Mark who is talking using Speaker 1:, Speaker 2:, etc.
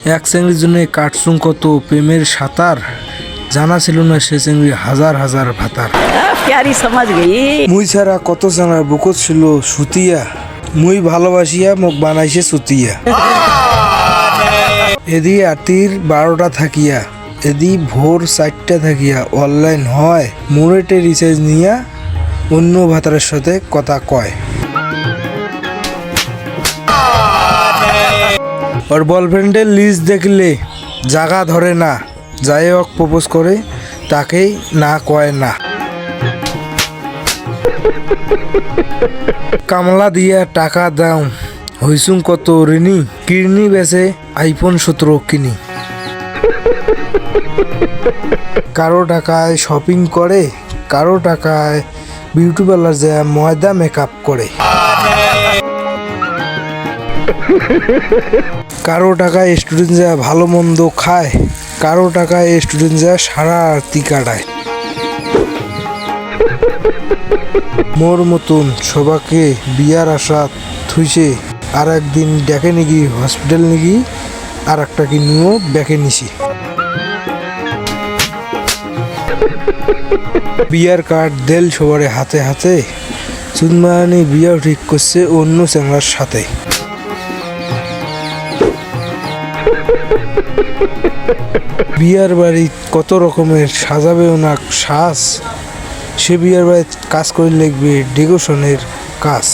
Speaker 1: এক চিংড়ির জন্য কাটছুং কত প্রেমের সাঁতার, জানা ছিল না সে চিংড়ি হাজার হাজার ভাতার।
Speaker 2: प्यारी समझ गई।
Speaker 1: মুই ছাড়া কত চাঙার বুকত ছিল সুতিয়া, মুই ভালোবাসিয়া মোক বানাইছে সুতিয়া। এদি রাতির 12টা থাকিয়া, এদি ভোর 4টা থাকিয়া অনলাইন হয় মোরেটে রিচার্জ নিয়া অন্য ভাতারের সাথে কথা কয়। ওর বয়ফ্রেন্ডের লিস্ট দেখলে জাগা ধরে না, যাই হোক প্রপোজ করে তাকেই না কয় না। কামলা দিয়া টাকা দাও হইসুং কত ঋণী, কিডনি বেচে আইফোন 17 কিনি। কারো টাকায় শপিং করে, কারো টাকায় বিউটি পার্লার যায় ময়দা মেকআপ করে। কারো টাকায় স্টুডেন্ট যা ভালো মন্দ খায়, কারো টাকায় স্টুডেন্ট যা সারা আরতি কাটায়। মোর মতন সবাকে বিয়ার আশা থুইছে, আর একদিন ডেকে নিগি হসপিটাল নিগি, আর একটা কি নিয়েও ব্যাকে নিছি। বিয়ার কার্ড দেল সবারে হাতে হাতে, চুনমানি বিয়াও ঠিক করছে অন্য চ্যাংড়ার সাথে। বিয়ার বাড়ি কত রকমের সাজাবে ওনার সাজ, সে বিয়ার বাড়ি কাজ করে লিখবে ডেকোরেশনের কাজ।